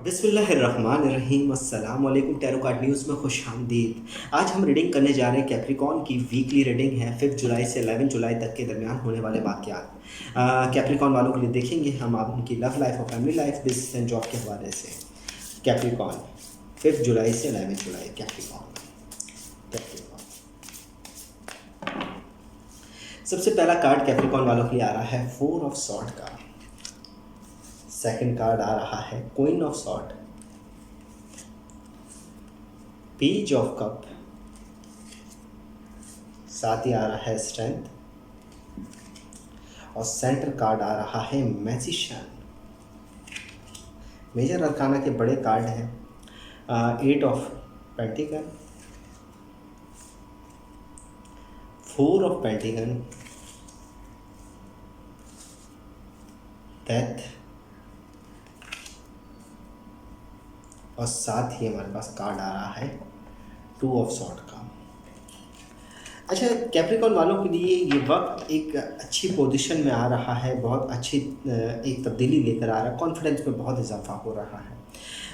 बिस्मिल्लाहिर्रहमानिर्रहीम अस्सलाम वालेकुम। टैरो कार्ड न्यूज़ में खुश आमदीद। आज हम रीडिंग करने जा रहे हैं कैप्रिकॉन की वीकली रीडिंग है 5 जुलाई से 11 जुलाई तक के दरमियान होने वाले वाक़यात। कैप्रिकॉन वालों के लिए देखेंगे हम आप उनकी लव लाइफ और family life, business and job के हवाले से। कैप्रिकॉन 5 जुलाई से 11 जुलाई। कैप्रिकॉन कैप्रिकॉन सबसे पहला कार्ड कैप्रिकॉन वालों के लिए आ रहा है 4 ऑफ सॉर्ड का। सेकंड कार्ड आ रहा है queen of sword, page of cup, साथ ही आ रहा है स्ट्रेंथ, और सेंटर कार्ड आ रहा है मैजिशियन। मेजर अरकाना के बड़े कार्ड हैं 8 of pentacle, 4 of pentacle, death, और साथ ही हमारे पास कार्ड आ रहा है 2 ऑफ सॉर्ड का। अच्छा, कैप्रिकॉन वालों के लिए ये वक्त एक अच्छी पोजीशन में आ रहा है, बहुत अच्छी एक तब्दीली लेकर आ रहा है, कॉन्फिडेंस में बहुत इजाफा हो रहा है।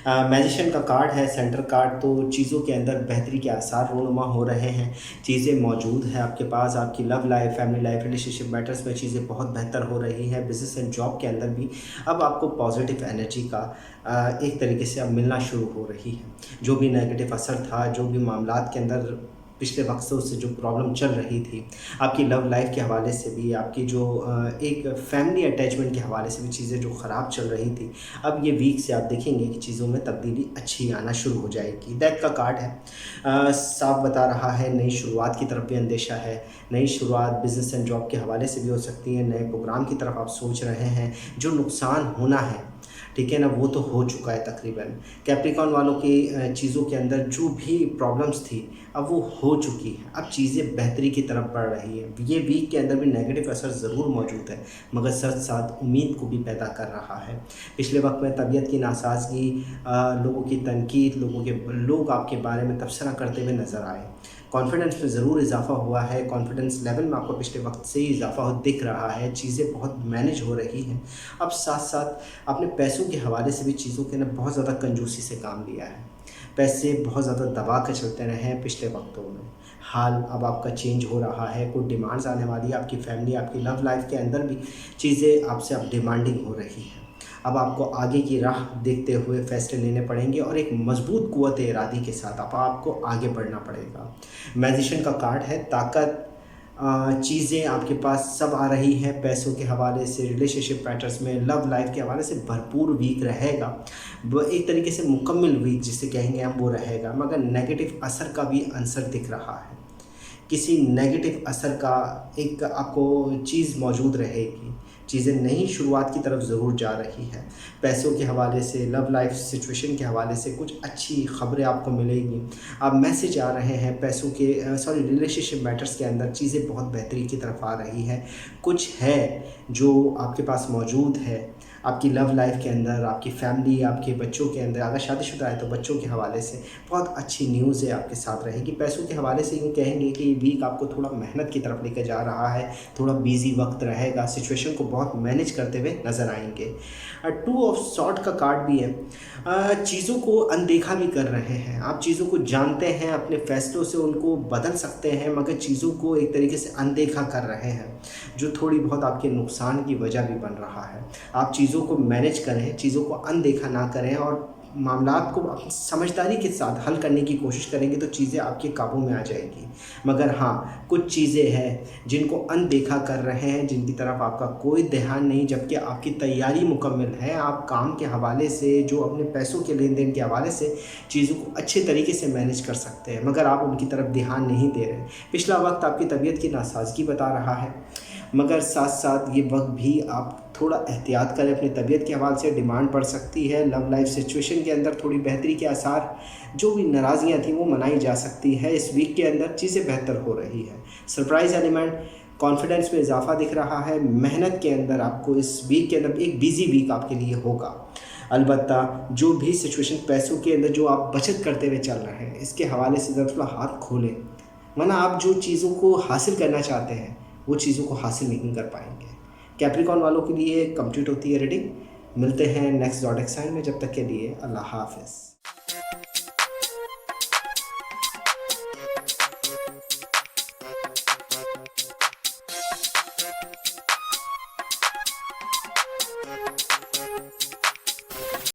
मैजिशियन का कार्ड है सेंटर कार्ड, तो चीज़ों के अंदर बेहतरी के आसार रोनुमा हो रहे हैं, चीज़ें मौजूद हैं आपके पास। आपकी love life, family life, relationship matters में चीज़ें बहुत बेहतर हो रही हैं। बिजनेस एंड जॉब के अंदर भी अब आपको पॉजिटिव एनर्जी का एक तरीके से अब मिलना शुरू हो रही है। जो भी नेगेटिव असर था, जो भी मामलात के अंदर पिछले वक्त से उससे जो प्रॉब्लम चल रही थी, आपकी लव लाइफ के हवाले से भी, आपकी जो एक फैमिली अटैचमेंट के हवाले से भी चीज़ें जो ख़राब चल रही थी, अब ये वीक से आप देखेंगे कि चीज़ों में तब्दीली अच्छी आना शुरू हो जाएगी। डेथ का कार्ड है, साफ बता रहा है नई शुरुआत की तरफ भी अंदेशा है। नई शुरुआत बिज़नेस एंड जॉब के हवाले से भी हो सकती है, नए प्रोग्राम की तरफ आप सोच रहे हैं। जो नुकसान होना है, ठीक है ना, वो तो हो चुका है तकरीबन। कैप्रिकॉन वालों की चीज़ों के अंदर जो भी प्रॉब्लम्स थी अब वो हो चुकी है, अब चीज़ें बेहतरी की तरफ बढ़ रही है। ये वीक के अंदर भी नेगेटिव असर ज़रूर मौजूद है, मगर साथ साथ उम्मीद को भी पैदा कर रहा है। पिछले वक्त में तबीयत की नासाजगी, लोगों की तनकीद, लोग आपके बारे में तबसरा करते हुए नज़र आए। कॉन्फिडेंस में ज़रूर इजाफा हुआ है, कॉन्फिडेंस लेवल में आपको पिछले वक्त से ही इजाफा दिख रहा है, चीज़ें बहुत मैनेज हो रही हैं। अब साथ साथ आपने पैसों के हवाले से भी चीज़ों के अंदर बहुत ज़्यादा कंजूसी से काम लिया है, पैसे बहुत ज़्यादा दबा कर चलते रहे हैं पिछले वक्तों में। हाल अब आपका चेंज हो रहा है, कुछ डिमांड्स आने वाली है आपकी फैमिली, आपकी लव लाइफ के अंदर भी चीज़ें आपसे अब डिमांडिंग हो रही है। अब आपको आगे की राह देखते हुए फैसले लेने पड़ेंगे और एक मजबूत कुव्वत इरादी के साथ आपको आगे बढ़ना पड़ेगा। मैजिशियन का कार्ड है ताकत, चीज़ें आपके पास सब आ रही हैं, पैसों के हवाले से, रिलेशनशिप मैटर्स में, लव लाइफ के हवाले से भरपूर वीक रहेगा। वो एक तरीके से मुकम्मल वीक जिसे कहेंगे हम वो रहेगा, मगर नेगेटिव असर का भी अंसर दिख रहा है। किसी नेगेटिव असर का एक आपको चीज़ मौजूद रहेगी। चीज़ें नई शुरुआत की तरफ ज़रूर जा रही है। पैसों के हवाले से, लव लाइफ सिचुएशन के हवाले से कुछ अच्छी ख़बरें आपको मिलेंगी। अब मैसेज आ रहे हैं पैसों के, रिलेशनशिप मैटर्स के अंदर चीज़ें बहुत बेहतरी की तरफ आ रही है। कुछ है जो आपके पास मौजूद है आपकी लव लाइफ के अंदर, आपकी फैमिली, आपके बच्चों के अंदर। अगर शादीशुदा है तो बच्चों के हवाले से बहुत अच्छी न्यूज़ है आपके साथ रहेगी। पैसों के हवाले से यूँ कहेंगे कि ये वीक आपको थोड़ा मेहनत की तरफ लेकर जा रहा है, थोड़ा बिजी वक्त रहेगा, सिचुएशन को बहुत मैनेज करते हुए नज़र आएंगे। 2 ऑफ सॉर्ड का कार्ड भी है, चीज़ों को अनदेखा भी कर रहे हैं। आप चीज़ों को जानते हैं, अपने फ़ैसलों से उनको बदल सकते हैं, मगर चीज़ों को एक तरीके से अनदेखा कर रहे हैं, जो थोड़ी बहुत आपके नुकसान की वजह भी बन रहा है। आप चीज़ों को मैनेज करें, चीज़ों को अनदेखा ना करें और मामलात को अपनी समझदारी के साथ हल करने की कोशिश करेंगे तो चीज़ें आपके काबू में आ जाएगी। मगर हाँ, कुछ चीज़ें हैं जिनको अनदेखा कर रहे हैं, जिनकी तरफ आपका कोई ध्यान नहीं, जबकि आपकी तैयारी मुकम्मल है। आप काम के हवाले से, जो अपने पैसों के लेन देन के हवाले से चीज़ों को अच्छे तरीके से मैनेज कर सकते हैं, मगर आप उनकी तरफ ध्यान नहीं दे रहे। पिछला वक्त आपकी तबीयत की नासाजगी बता रहा है, मगर साथ साथ ये वक्त भी आप थोड़ा एहतियात करें अपनी तबीयत के हवाले से। डिमांड बढ़ सकती है, लव लाइफ सिचुएशन के अंदर थोड़ी बेहतरी के आसार, जो भी नाराज़गियाँ थी वो मनाई जा सकती है। इस वीक के अंदर चीज़ें बेहतर हो रही है। सरप्राइज़ एलिमेंट, कॉन्फिडेंस में इजाफा दिख रहा है। मेहनत के अंदर आपको इस वीक के अंदर एक बिजी वीक आपके लिए होगा। अलबत्ता जो भी सिचुएशन पैसों के अंदर जो आप बचत करते हुए चल रहे हैं, इसके हवाले से ज़रा थोड़ा हाथ खोलें, वरना आप जो चीज़ों को हासिल करना चाहते हैं वो चीज़ों को हासिल नहीं कर पाएंगे। कैप्रिकॉन वालों के लिए कंप्लीट होती है रीडिंग। मिलते हैं नेक्स्ट ज़ोडिएक साइन में, जब तक के लिए अल्लाह हाफ़िज़।